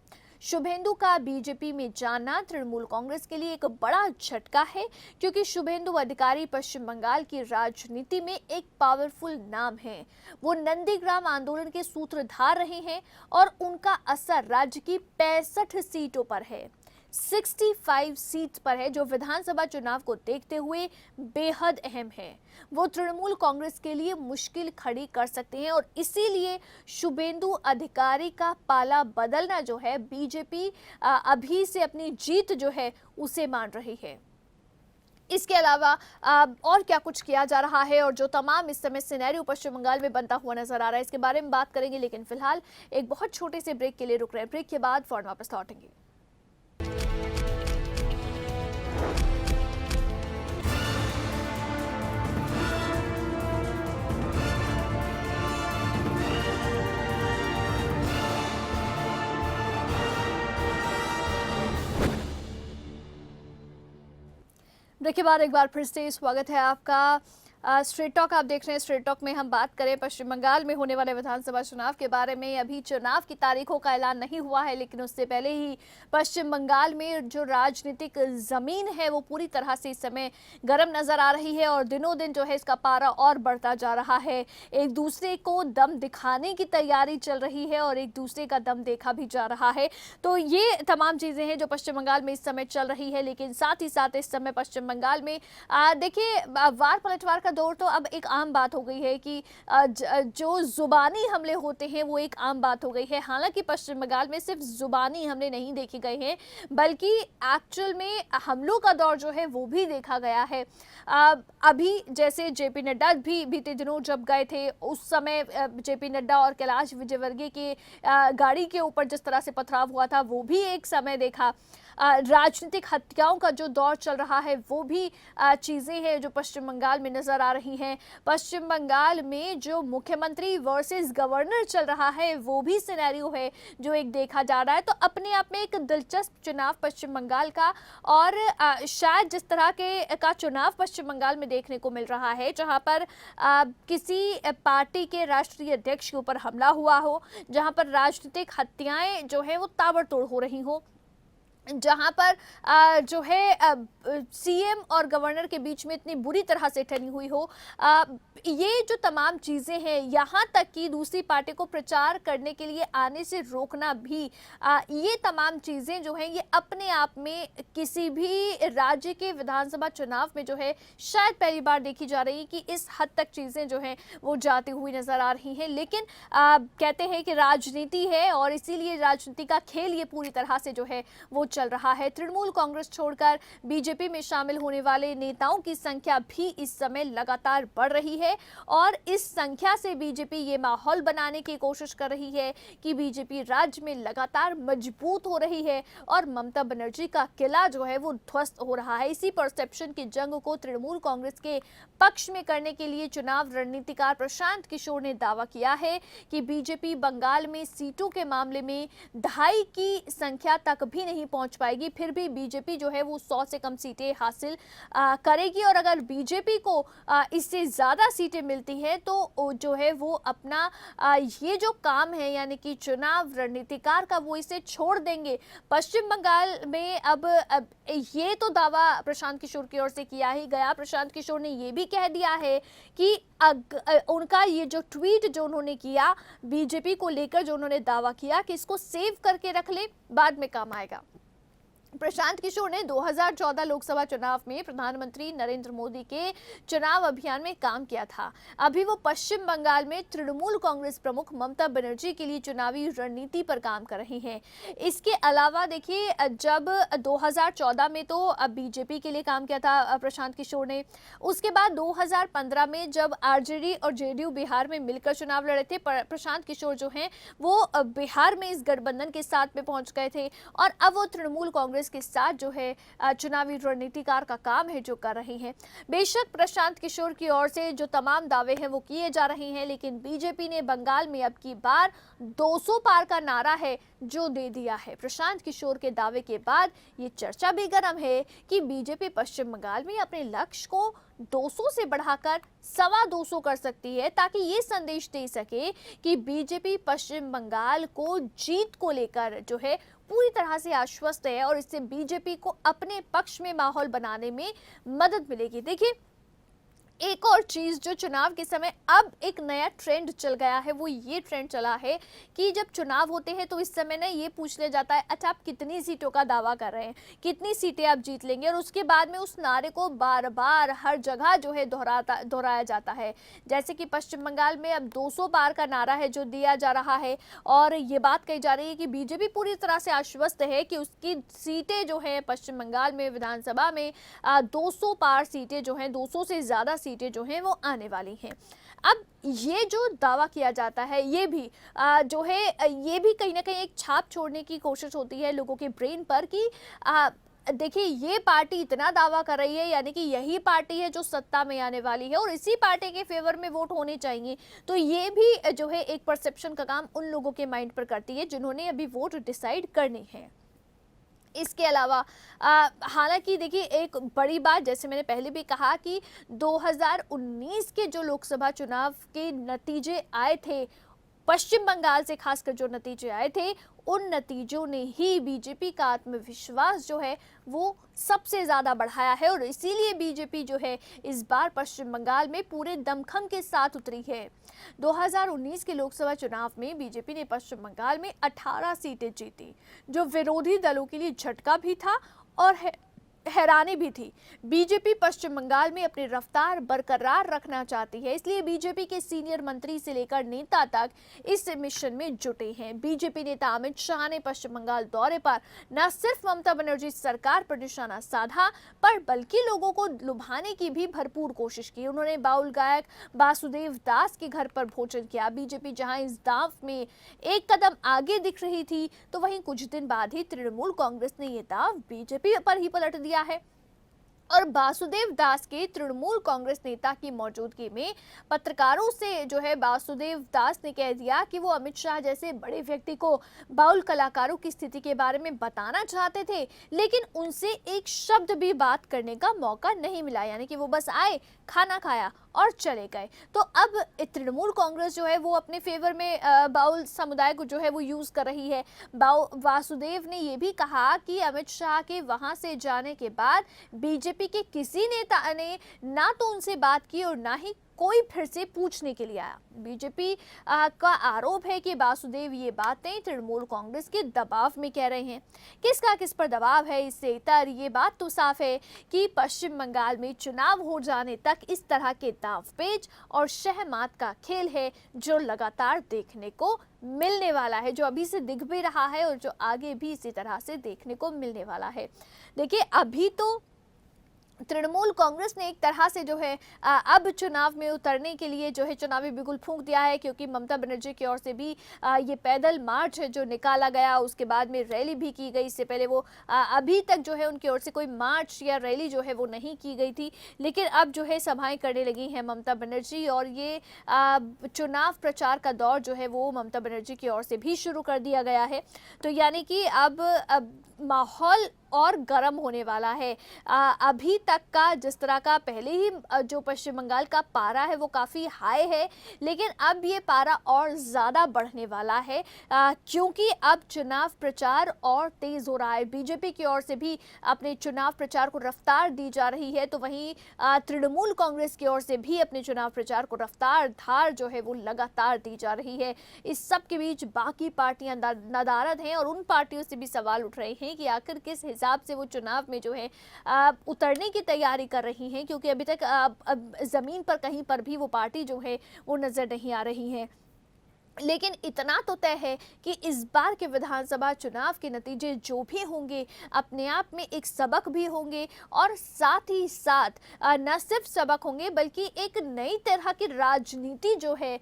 शुभेंदु का बीजेपी में जाना तृणमूल कांग्रेस के लिए एक बड़ा झटका है, क्योंकि शुभेंदु अधिकारी पश्चिम बंगाल की राजनीति में एक पावरफुल नाम है। वो नंदीग्राम आंदोलन के सूत्रधार रहे हैं और उनका असर राज्य की 65 सीटों पर है, 65 सीट पर है, जो विधानसभा चुनाव को देखते हुए बेहद अहम है। वो तृणमूल कांग्रेस के लिए मुश्किल खड़ी कर सकते हैं और इसीलिए शुभेंदु अधिकारी का पाला बदलना जो है बीजेपी अभी से अपनी जीत जो है उसे मान रही है। इसके अलावा और क्या कुछ किया जा रहा है और जो तमाम इस समय सिनेरियो पश्चिम बंगाल में बनता हुआ नजर आ रहा है, इसके बारे में बात करेंगे। लेकिन फिलहाल एक बहुत छोटे से ब्रेक के लिए रुक रहे हैं। ब्रेक के बाद फौरन वापस लौटेंगे। ब्रेक के बाद एक बार फिर से स्वागत है आपका। स्ट्रेट टॉक आप देख रहे हैं। स्ट्रेट टॉक में हम बात करें पश्चिम बंगाल में होने वाले विधानसभा चुनाव के बारे में। अभी चुनाव की तारीखों का ऐलान नहीं हुआ है, लेकिन उससे पहले ही पश्चिम बंगाल में जो राजनीतिक जमीन है वो पूरी तरह से इस समय गर्म नजर आ रही है और दिनों दिन जो है इसका पारा और बढ़ता जा रहा है। एक दूसरे को दम दिखाने की तैयारी चल रही है और एक दूसरे का दम देखा भी जा रहा है। तो ये तमाम चीजें हैं जो पश्चिम बंगाल में इस समय चल रही है। लेकिन साथ ही साथ इस समय पश्चिम बंगाल में देखिए वार पलटवार का दौर तो अब एक आम बात हो गई है कि जो जुबानी हमले होते हैं वो एक आम बात हो गई है। हालांकि पश्चिम बंगाल में सिर्फ जुबानी हमले नहीं देखे गए हैं, बल्कि एक्चुअल में हमलों का दौर जो है वो भी देखा गया है। अभी जैसे जेपी नड्डा भी बीते दिनों जब गए थे, उस समय जेपी नड्डा और कैलाश विजयवर्गीय की गाड़ी के ऊपर जिस तरह से पथराव हुआ था वो भी एक समय देखा। राजनीतिक हत्याओं का जो दौर चल रहा है वो भी चीज़ें हैं जो पश्चिम बंगाल में नजर आ रही हैं। पश्चिम बंगाल में जो मुख्यमंत्री वर्सेस गवर्नर चल रहा है वो भी सिनेरियो है जो एक देखा जा रहा है। तो अपने आप में एक दिलचस्प चुनाव पश्चिम बंगाल का, और शायद जिस तरह का चुनाव पश्चिम बंगाल में देखने को मिल रहा है, जहां पर किसी पार्टी के राष्ट्रीय अध्यक्ष के ऊपर हमला हुआ हो, जहां पर राजनीतिक हत्याएं जो है वो ताबड़तोड़ हो रही हो, जहां पर जो है सीएम और गवर्नर के बीच में इतनी बुरी तरह से ठनी हुई हो, ये जो तमाम चीज़ें हैं, यहाँ तक कि दूसरी पार्टी को प्रचार करने के लिए आने से रोकना भी, ये तमाम चीज़ें जो हैं ये अपने आप में किसी भी राज्य के विधानसभा चुनाव में जो है शायद पहली बार देखी जा रही है कि इस हद तक चीज़ें जो हैं वो जाती हुई नज़र आ रही हैं। लेकिन कहते हैं कि राजनीति है और इसीलिए राजनीति का खेल ये पूरी तरह से जो है वो चल रहा है। तृणमूल कांग्रेस छोड़कर बीजेपी में शामिल होने वाले नेताओं की संख्या भी इस समय लगातार बढ़ रही है, और इस संख्या से बीजेपी ये माहौल बनाने की कोशिश कर रही है कि बीजेपी राज्य में लगातार मजबूत हो रही है और ममता बनर्जी का किला जो है वो ध्वस्त हो रहा है। इसी परसेप्शन की जंग को तृणमूल कांग्रेस के पक्ष में करने के लिए चुनाव रणनीतिकार प्रशांत किशोर ने दावा किया है कि बीजेपी बंगाल में सीटों के मामले में 2.5 की संख्या तक भी नहीं पहुंच पाएगी, फिर भी बीजेपी जो है वो 100 से कम सीटें हासिल करेगी। और अगर बीजेपी को इससे ज़्यादा सीटें मिलती है तो जो है वो अपना ये जो काम है यानी कि चुनाव रणनीतिकार का, वो इसे छोड़ देंगे। पश्चिम बंगाल में अब ये तो दावा प्रशांत किशोर की ओर से किया ही गया। प्रशांत किशोर ने ये भी कह दिया है कि उनका ये जो ट्वीट जो उन्होंने किया बीजेपी को लेकर, जो उन्होंने दावा किया कि इसको सेव करके रख ले, बाद में काम आएगा। प्रशांत किशोर ने 2014 लोकसभा चुनाव में प्रधानमंत्री नरेंद्र मोदी के चुनाव अभियान में काम किया था। अभी वो पश्चिम बंगाल में तृणमूल कांग्रेस प्रमुख ममता बनर्जी के लिए चुनावी रणनीति पर काम कर रही हैं। इसके अलावा देखिए, जब 2014 में तो बीजेपी के लिए काम किया था प्रशांत किशोर ने, उसके बाद 2015 में जब आरजेडी और जेडीयू बिहार में मिलकर चुनाव लड़े थे, प्रशांत किशोर जो हैं वो बिहार में इस गठबंधन के साथ में पहुंच गए थे, और अब वो तृणमूल कांग्रेस के साथ जो है चुनावी रणनीतिकार का काम है जो कर रही हैं। बेशक प्रशांत किशोर की ओर से जो तमाम दावे हैं वो किए जा रहे हैं, लेकिन बीजेपी ने बंगाल में अब की बार 200 पार का नारा है जो दे दिया है। प्रशांत किशोर के दावे के बाद ये चर्चा भी गर्म है कि बीजेपी पश्चिम बंगाल में अपने लक्ष्य को 200 से बढ़ाकर 225 कर सकती है, ताकि ये संदेश दे सके कि बीजेपी पश्चिम बंगाल को जीत को लेकर जो है पूरी तरह से आश्वस्त है, और इससे बीजेपी को अपने पक्ष में माहौल बनाने में मदद मिलेगी। देखिए, एक और चीज जो चुनाव के समय अब एक नया ट्रेंड चल गया है, वो ये ट्रेंड चला है कि जब चुनाव होते हैं तो इस समय ना ये पूछ लिया जाता है, अच्छा आप कितनी सीटों का दावा कर रहे हैं, कितनी सीटें आप जीत लेंगे, और उसके बाद में उस नारे को बार बार हर जगह जो है दोहराया जाता है। जैसे कि पश्चिम बंगाल में अब 200 पार का नारा है जो दिया जा रहा है, और ये बात कही जा रही है कि बीजेपी पूरी तरह से आश्वस्त है कि उसकी सीटें जो है पश्चिम बंगाल में विधानसभा में 200 पार सीटें जो हैं, 200 से ज्यादा सीटें जो हैं वो आने वाली हैं। अब ये जो दावा किया जाता है ये भी जो है ये भी कहीं ना कहीं एक छाप छोड़ने की कोशिश होती है लोगों के ब्रेन पर कि देखिए ये पार्टी इतना दावा कर रही है, यानी कि यही पार्टी है जो सत्ता में आने वाली है और इसी पार्टी के फेवर में वोट होने चाहिए। तो ये भी जो है एक परसेप्शन का काम उन लोगों के माइंड पर करती है जिन्होंने अभी वोट डिसाइड करने हैं। इसके अलावा हालांकि देखिए एक बड़ी बात, जैसे मैंने पहले भी कहा कि 2019 के जो लोकसभा चुनाव के नतीजे आए थे, पश्चिम बंगाल से खासकर जो नतीजे आए थे, उन नतीजों ने ही बीजेपी का आत्मविश्वास जो है वो सबसे ज़्यादा बढ़ाया है, और इसीलिए बीजेपी जो है इस बार पश्चिम बंगाल में पूरे दमखम के साथ उतरी है। 2019 के लोकसभा चुनाव में बीजेपी ने पश्चिम बंगाल में 18 सीटें जीती, जो विरोधी दलों के लिए झटका भी था और हैरानी भी थी। बीजेपी पश्चिम बंगाल में अपनी रफ्तार बरकरार रखना चाहती है, इसलिए बीजेपी के सीनियर मंत्री से लेकर नेता तक इस मिशन में जुटे हैं। बीजेपी नेता अमित शाह ने पश्चिम बंगाल दौरे पर न सिर्फ ममता बनर्जी सरकार पर निशाना साधा, पर बल्कि लोगों को लुभाने की भी भरपूर कोशिश की। उन्होंने बाउल गायक वासुदेव दास के घर पर भोजन किया। बीजेपी जहां इस दांव में एक कदम आगे दिख रही थी, तो वहीं कुछ दिन बाद ही तृणमूल कांग्रेस ने यह दांव बीजेपी पर ही पलट दिया है और वासुदेव दास के तृणमूल कांग्रेस नेता की मौजूदगी में पत्रकारों से जो है वासुदेव दास ने कह दिया कि वो अमित शाह जैसे बड़े व्यक्ति को बाउल कलाकारों की स्थिति के बारे में बताना चाहते थे, लेकिन उनसे एक शब्द भी बात करने का मौका नहीं मिला, यानी कि वो बस आए, खाना खाया और चले गए। तो अब तृणमूल कांग्रेस जो है वो अपने फेवर में बाउल समुदाय को जो है वो यूज कर रही है। वासुदेव ने ये भी कहा कि अमित शाह के वहां से जाने के बाद बीजेपी के किसी नेता ने ना तो उनसे बात की और ना ही कोई फिर से पूछने के लिए आया। बीजेपी का आरोप है कि वासुदेव ये बातें तृणमूल कांग्रेस के दबाव में कह रहे हैं। किसका किस पर दबाव है, इससे इतर ये बात तो साफ है कि पश्चिम बंगाल में चुनाव हो जाने तक इस तरह के दांवपेच और शहमात का खेल है जो लगातार देखने को मिलने वाला है, जो अभी से दिख भी रहा है और जो आगे भी इसी तरह से देखने को मिलने वाला है। देखिए, अभी तो तृणमूल कांग्रेस ने एक तरह से जो है अब चुनाव में उतरने के लिए जो है चुनावी बिगुल फूंक दिया है, क्योंकि ममता बनर्जी की ओर से भी ये पैदल मार्च है जो निकाला गया, उसके बाद में रैली भी की गई। इससे पहले वो अभी तक जो है उनकी ओर से कोई मार्च या रैली जो है वो नहीं की गई थी, लेकिन अब जो है सभाएं करने लगी हैं ममता बनर्जी और ये चुनाव प्रचार का दौर जो है वो ममता बनर्जी की ओर से भी शुरू कर दिया गया है। तो यानी कि अब माहौल और गर्म होने वाला है। अभी तक का जिस तरह का पहले ही जो पश्चिम बंगाल का पारा है वो काफ़ी हाई है, लेकिन अब ये पारा और ज़्यादा बढ़ने वाला है क्योंकि अब चुनाव प्रचार और तेज़ हो रहा है। बीजेपी की ओर से भी अपने चुनाव प्रचार को रफ्तार दी जा रही है, तो वहीं तृणमूल कांग्रेस की ओर से भी अपने चुनाव प्रचार को रफ्तार धार जो है वो लगातार दी जा रही है। इस सब के बीच बाकी पार्टियां नदारद हैं और उन पार्टियों से भी सवाल उठ रहे हैं कि आखिर किस हिसाब से वो चुनाव में जो है उतरने की तैयारी कर रही हैं, क्योंकि अभी तक जमीन पर कहीं पर भी वो पार्टी जो है वो नजर नहीं आ रही है। लेकिन इतना तो तय है कि इस बार के विधानसभा चुनाव के नतीजे जो भी होंगे अपने आप में एक सबक भी होंगे और साथ ही साथ न सिर्फ सबक होंगे बल्कि एक नई तरह की राजनीति जो है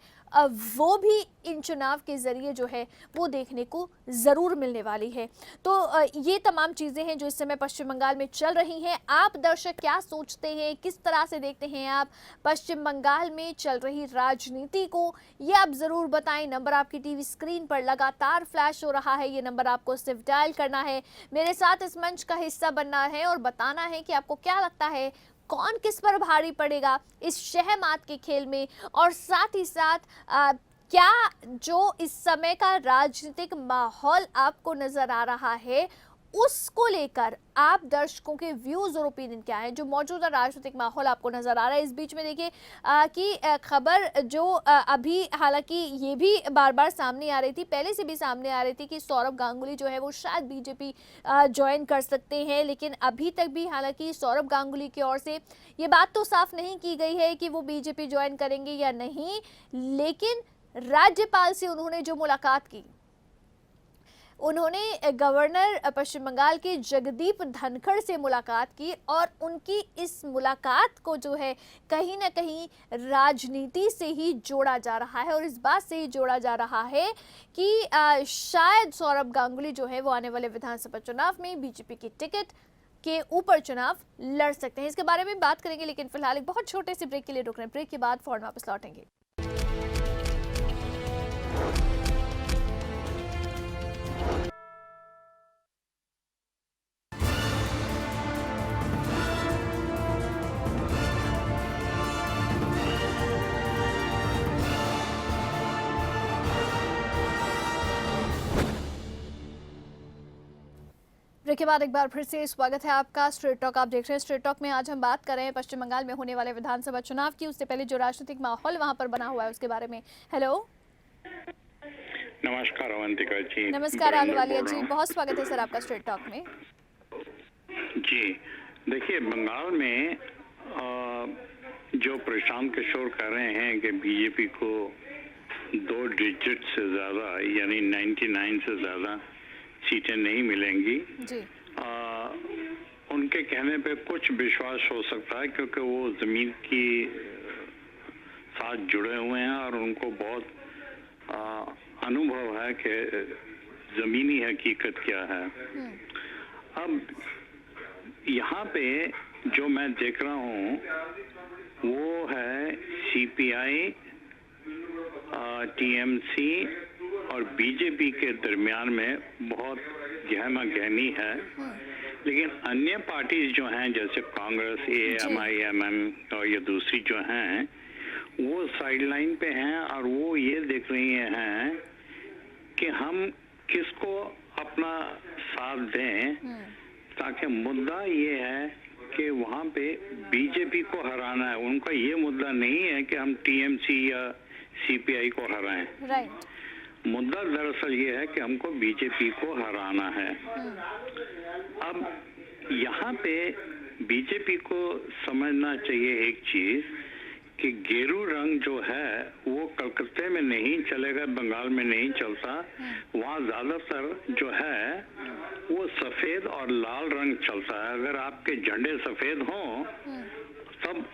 वो भी इन चुनाव के ज़रिए जो है वो देखने को ज़रूर मिलने वाली है। तो ये तमाम चीज़ें हैं जो इस समय पश्चिम बंगाल में चल रही हैं। आप दर्शक क्या सोचते हैं, किस तरह से देखते हैं आप पश्चिम बंगाल में चल रही राजनीति को, ये आप ज़रूर बताएं। नंबर आपकी टीवी स्क्रीन पर लगातार फ्लैश हो रहा है, ये नंबर आपको सिर्फ डायल करना है, मेरे साथ इस मंच का हिस्सा बनना है और बताना है कि आपको क्या लगता है कौन किस पर भारी पड़ेगा इस शहमात के खेल में, और साथ ही साथ क्या जो इस समय का राजनीतिक माहौल आपको नजर आ रहा है उसको लेकर आप दर्शकों के व्यूज और ओपिनियन क्या है, जो मौजूदा राजनीतिक माहौल आपको नजर आ रहा है। इस बीच में देखिए कि खबर जो अभी हालांकि ये भी बार बार सामने आ रही थी, पहले से भी सामने आ रही थी कि सौरभ गांगुली जो है वो शायद बीजेपी ज्वाइन कर सकते हैं, लेकिन अभी तक भी हालांकि सौरभ गांगुली की ओर से ये बात तो साफ नहीं की गई है कि वो बीजेपी ज्वाइन करेंगे या नहीं। लेकिन राज्यपाल से उन्होंने जो मुलाकात की, उन्होंने गवर्नर पश्चिम बंगाल के जगदीप धनखड़ से मुलाकात की और उनकी इस मुलाकात को जो है कहीं ना कहीं राजनीति से ही जोड़ा जा रहा है और इस बात से ही जोड़ा जा रहा है कि शायद सौरभ गांगुली जो है वो आने वाले विधानसभा चुनाव में बीजेपी की टिकट के ऊपर चुनाव लड़ सकते हैं। इसके बारे में बात करेंगे, लेकिन फिलहाल एक बहुत छोटे से ब्रेक के लिए रुक रहे हैं। ब्रेक के बाद फौरन वापस लौटेंगे। ब्रेक के बाद एक बार फिर से स्वागत है आपका स्ट्रेट टॉक। आप देख रहे हैं स्ट्रेट टॉक में आज हम बात कर रहे हैं पश्चिम बंगाल में होने वाले विधानसभा चुनाव की। उससे पहले जो राजनीतिक माहौल वहां पर बना हुआ है उसके बारे में। हेलो, नमस्कार अवंतिका जी। नमस्कार आहलूवालिया जी, बहुत स्वागत है सर आपका स्ट्रेट टॉक में। जी, देखिए, बंगाल में जो प्रशांत किशोर कह रहे हैं कि बीजेपी को 2 डिजिट से ज़्यादा यानी 99 से ज़्यादा सीटें नहीं मिलेंगी जी। उनके कहने पे कुछ विश्वास हो सकता है, क्योंकि वो ज़मीन की साथ जुड़े हुए हैं और उनको बहुत अनुभव है कि ज़मीनी हकीकत क्या है। अब यहाँ पे जो मैं देख रहा हूँ वो है सीपीआई, टीएमसी और बीजेपी के दरमियान में बहुत गहमा गहमी है। लेकिन अन्य पार्टीज जो हैं जैसे कांग्रेस, एएमआईएमएम और ये दूसरी जो हैं वो साइडलाइन पे हैं और वो ये देख रही हैं कि हम किसको अपना साथ दें, ताकि मुद्दा ये है कि वहाँ पे बीजेपी को हराना है। उनका ये मुद्दा नहीं है कि हम टीएमसी या सीपीआई को हराएं। राइट। मुद्दा दरअसल ये है कि हमको बीजेपी को हराना है। अब यहाँ पे बीजेपी को समझना चाहिए एक चीज कि गेरू रंग जो है वो कलकत्ते में नहीं चलेगा, बंगाल में नहीं चलता। वहाँ ज्यादातर जो है वो सफेद और लाल रंग चलता है। अगर आपके झंडे सफेद हों तब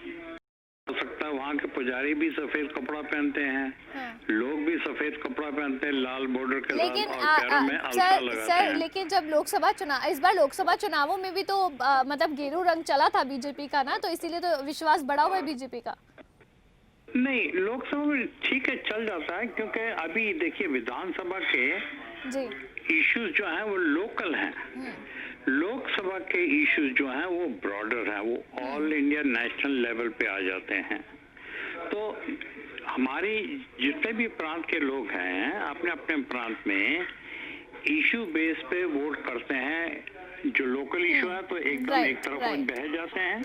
हो सकता है वहाँ के पुजारी भी सफेद कपड़ा पहनते हैं, लोग भी सफेद कपड़ा पहनते हैं लाल बॉर्डर के साथ और पैरों में अलता लगाते हैं। लेकिन जब लोकसभा चुनाव, इस बार लोकसभा चुनावों में भी तो मतलब गेरू रंग चला था बीजेपी का ना, तो इसीलिए तो विश्वास बढ़ा हुआ है बीजेपी का। नहीं, लोकसभा में ठीक है चल जाता है, क्योंकि अभी देखिए विधानसभा के इश्यूज जो हैं वो लोकल हैं। लोकसभा के इश्यूज जो हैं वो ब्रॉडर हैं, वो ऑल इंडिया नेशनल लेवल पे आ जाते हैं। तो हमारी जितने भी प्रांत के लोग हैं अपने अपने प्रांत में इश्यू बेस पे वोट करते हैं। जो लोकल इश्यू है तो एकदम एक तरफ बह जाते हैं,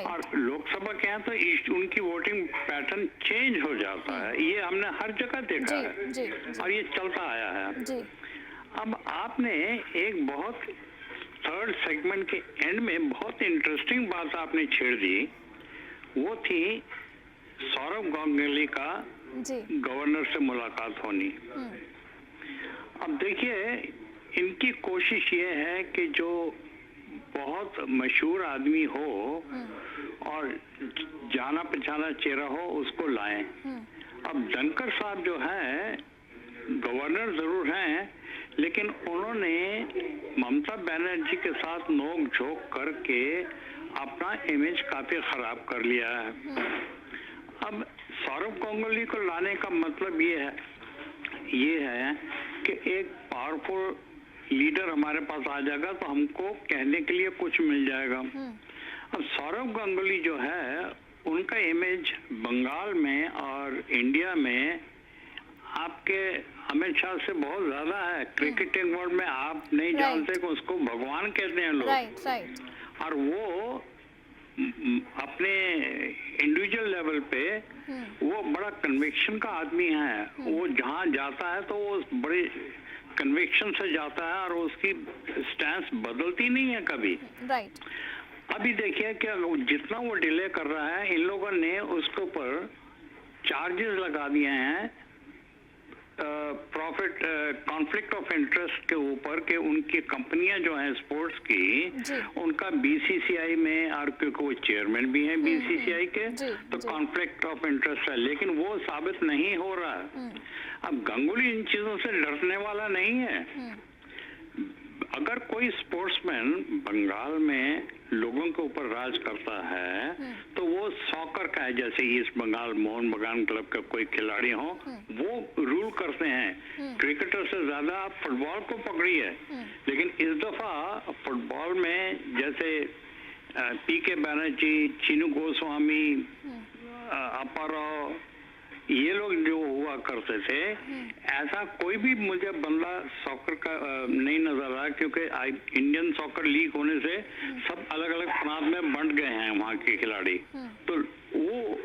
और लोकसभा के हैं तो उनकी वोटिंग पैटर्न चेंज हो जाता है। ये हमने हर जगह देखा है और ये चलता आया है। अब आपने एक बहुत थर्ड सेगमेंट के एंड में बहुत इंटरेस्टिंग बात आपने छेड़ दी, वो थी सौरभ गांगुली का गवर्नर से मुलाकात होनी। अब देखिए इनकी कोशिश ये है कि जो बहुत मशहूर आदमी हो और जाना पहचाना चेहरा हो उसको लाएं। अब धनखड़ साहब जो है गवर्नर जरूर हैं, लेकिन उन्होंने ममता बनर्जी के साथ नोक झोंक करके अपना इमेज काफी खराब कर लिया है। अब सौरभ गांगुली को लाने का मतलब ये है कि एक पावरफुल लीडर हमारे पास आ जाएगा तो हमको कहने के लिए कुछ मिल जाएगा। अब सौरभ गांगुली जो है उनका इमेज बंगाल में और इंडिया में आपके अमित शाह से बहुत ज्यादा है। क्रिकेटिंग वर्ल्ड में आप नहीं जानते कि उसको भगवान कहते हैं लोग। और वो अपने इंडिविजुअल लेवल पे वो बड़ा कन्विक्शन का आदमी है। वो जहाँ जाता है तो वो बड़े कन्विक्शन से जाता है और उसकी स्टैंस बदलती नहीं है कभी। अभी देखिए कि जितना वो डिले कर रहा है, इन लोगों ने उसके ऊपर चार्जेस लगा दिए हैं प्रॉफिट कॉन्फ्लिक्ट ऑफ इंटरेस्ट के ऊपर, के उनकी कंपनियां जो हैं स्पोर्ट्स की उनका बीसीसीआई में, और क्योंकि वो चेयरमैन भी हैं बीसीसीआई के, तो कॉन्फ्लिक्ट ऑफ इंटरेस्ट है, लेकिन वो साबित नहीं हो रहा है। अब गांगुली इन चीजों से डरने वाला नहीं है। अगर कोई स्पोर्ट्समैन बंगाल में लोगों के ऊपर राज करता है तो वो सॉकर का है, जैसे ईस्ट बंगाल मोहन बगान क्लब का कोई खिलाड़ी हो, वो रूल करते हैं। क्रिकेटर से ज्यादा आप फुटबॉल को पकड़िए, लेकिन इस दफा फुटबॉल में जैसे पीके बनर्जी, चीनू गोस्वामी, अपाराव, ये लोग जो हुआ करते थे, ऐसा कोई भी मुझे बंदा सॉकर का नहीं नजर आया, क्योंकि इंडियन सॉकर लीग होने से सब अलग अलग प्रांत में बंट गए हैं वहाँ के खिलाड़ी। तो वो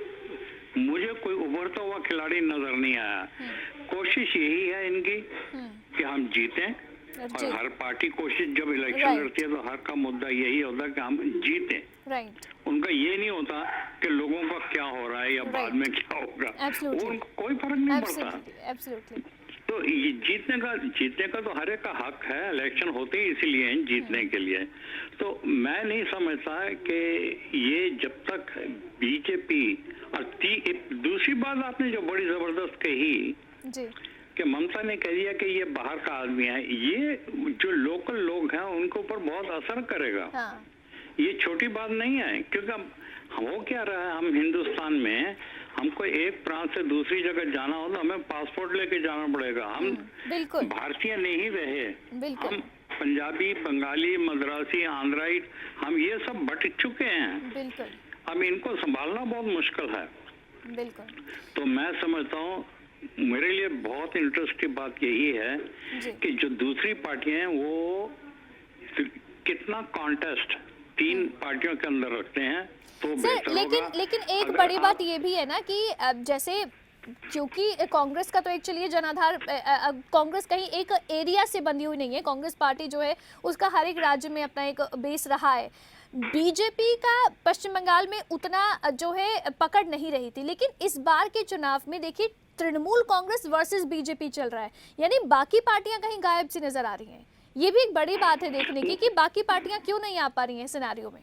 मुझे कोई उभरता हुआ खिलाड़ी नजर नहीं आया। कोशिश यही है इनकी कि हम जीतें और हर पार्टी कोशिश जब इलेक्शन लड़ती है तो हर का मुद्दा यही होता है कि हम जीते। उनका ये नहीं होता कि लोगों का क्या हो रहा है या बाद में क्या होगा, वो उनको कोई फर्क नहीं पड़ता। तो ये जीतने का तो हर एक का हक है, इलेक्शन होते ही इसीलिए हैं, जीतने के लिए। तो मैं नहीं समझता कि ये जब तक बीजेपी और दूसरी बात आपने जो बड़ी जबरदस्त कही जी कि ममता ने कह दिया कि ये बाहर का आदमी है, ये जो लोकल लोग हैं उनके ऊपर बहुत असर करेगा। ये छोटी बात नहीं है, क्योंकि हो क्या रहा है, हम हिंदुस्तान में हमको एक प्रांत से दूसरी जगह जाना हो तो हमें पासपोर्ट लेके जाना पड़ेगा। हम भारतीय नहीं रहे, हम पंजाबी, बंगाली, मद्रासी, आंध्राई, हम ये सब बट चुके हैं। अब इनको संभालना बहुत मुश्किल है। तो मैं समझता हूँ, मेरे लिए बहुत इंटरेस्ट की बात यही है कि जो दूसरी पार्टियां हैं वो कितना कॉन्टेस्ट 3 पार्टियों के अंदर रखते हैं तो सर, लेकिन एक बड़ी बात ये भी है ना कि जैसे क्योंकि कांग्रेस का तो एक चलिए जनाधार, कांग्रेस कहीं एक एरिया से बंधी हुई नहीं है, कांग्रेस पार्टी जो है उसका हर एक राज्य में अपना एक बेस रहा है। बीजेपी का पश्चिम बंगाल में उतना जो है पकड़ नहीं रही थी, लेकिन इस बार के चुनाव में देखिए तृणमूल कांग्रेस वर्सेस बीजेपी चल रहा है, यानी बाकी पार्टियां कहीं गायब सी नजर आ रही हैं। ये भी एक बड़ी बात है देखने की कि बाकी पार्टियां क्यों नहीं आ पा रही हैं सिनेरियो में।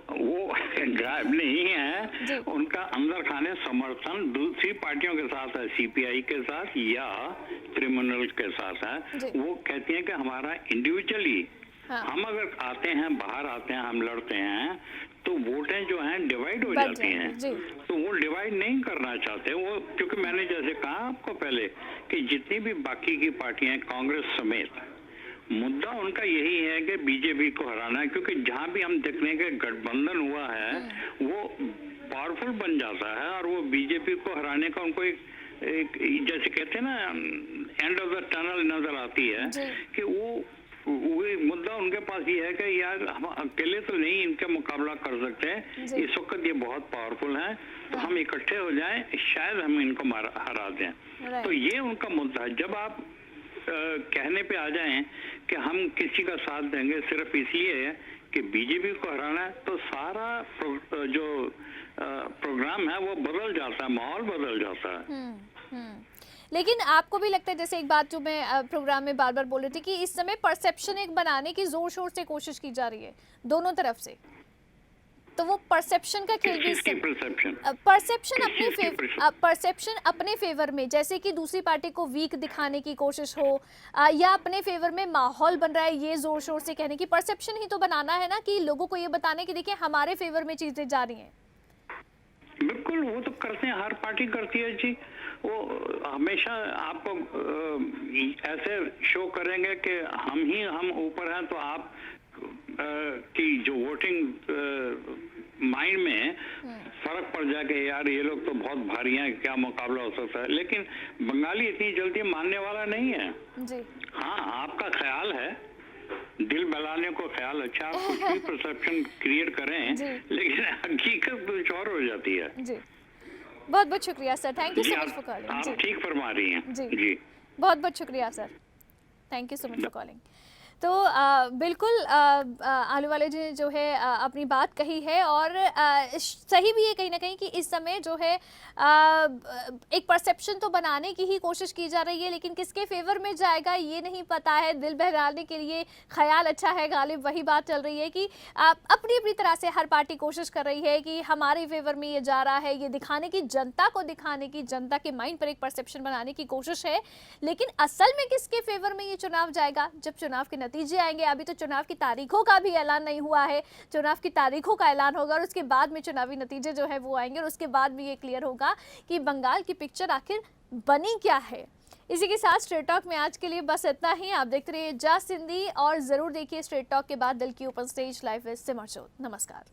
वो गायब नहीं है, उनका अंदर खाने समर्थन दूसरी पार्टियों के साथ है, सीपीआई के साथ या तृणमूल के साथ है। वो कहती हैं कि हमारा इंडिविजुअली हम अगर आते हैं, बाहर आते हैं, हम लड़ते हैं तो वोटें जो हैं डिवाइड हो जाती हैं। तो वो डिवाइड नहीं करना चाहते वो, क्योंकि मैंने जैसे कहा आपको पहले कि जितनी भी बाकी की पार्टियां कांग्रेस समेत, मुद्दा उनका यही है कि बीजेपी को हराना है, क्योंकि जहां भी हम देखने के गठबंधन हुआ है वो पावरफुल बन जाता है और वो बीजेपी को हराने का उनको एक जैसे कहते हैं ना एंड ऑफ द टनल नजर आती है कि वो मुद्दा उनके पास ये है कि यार हम अकेले तो नहीं इनका मुकाबला कर सकते हैं, इस वक्त ये बहुत पावरफुल हैं, तो हम इकट्ठे हो जाएं, शायद हम इनको हरा दें। तो ये उनका मुद्दा है। जब आप कहने पे आ जाएं कि हम किसी का साथ देंगे सिर्फ इसलिए कि बीजेपी को हराना है, तो सारा जो प्रोग्राम है वो बदल जाता है, माहौल बदल जाता है। लेकिन आपको भी लगता है, जैसे एक बात जो मैं प्रोग्राम में बार बार बोल रही थी कि इस समय परसेप्शन एक बनाने की जोर शोर से कोशिश की जा रही है दोनों तरफ से, तो वो परसेप्शन का खेल भी परसेप्शन अपने फेवर में, जैसे कि दूसरी पार्टी को वीक दिखाने की कोशिश हो या अपने फेवर में माहौल बन रहा है, ये जोर शोर से कहने की परसेप्शन ही तो बनाना है ना, कि लोगों को ये बताने की देखिए हमारे फेवर में चीजें जा रही हैं। बिल्कुल, वो तो करते हैं, हर पार्टी करती है जी। वो हमेशा आपको ऐसे शो करेंगे कि हम ऊपर हैं, तो आप की जो वोटिंग माइंड में फर्क पड़ जाए कि यार ये लोग तो बहुत भारी हैं, क्या मुकाबला हो सकता है। लेकिन बंगाली इतनी जल्दी मानने वाला नहीं है जी। हाँ, आपका ख्याल है, दिल बहलाने को ख्याल अच्छा, आप कुछ भी परसेप्शन क्रिएट करें, लेकिन हकीकत कुछ और हो जाती है जी। बहुत बहुत शुक्रिया sir, thank you so much for calling. आप ठीक फरमा रही हैं जी। बहुत बहुत शुक्रिया sir, thank you so much for calling. तो बिल्कुल आलूवाले जी ने जो है अपनी बात कही है और सही भी है कहीं ना कहीं कि इस समय जो है एक परसेप्शन तो बनाने की ही कोशिश की जा रही है, लेकिन किसके फेवर में जाएगा ये नहीं पता है। दिल बहलाने के लिए ख्याल अच्छा है गालिब, वही बात चल रही है कि अपनी अपनी तरह से हर पार्टी कोशिश कर रही है कि हमारे फेवर में ये जा रहा है, ये दिखाने की, जनता को दिखाने की, जनता के माइंड पर एक परसेप्शन बनाने की कोशिश है। लेकिन असल में किसके फेवर में ये चुनाव जाएगा, जब चुनाव के नतीजे आएंगे। अभी तो चुनाव की तारीखों का भी ऐलान नहीं हुआ है, चुनाव की तारीखों का ऐलान होगा और उसके बाद में चुनावी नतीजे जो है वो आएंगे और उसके बाद भी ये क्लियर होगा कि बंगाल की पिक्चर आखिर बनी क्या है। इसी के साथ स्ट्रेट टॉक में आज के लिए बस इतना ही। आप देखते रहिए जा सिंधी और जरूर देखिए स्ट्रेट टॉक के बाद दिल की ओपन स्टेज लाइव विद सिमरजोत। नमस्कार।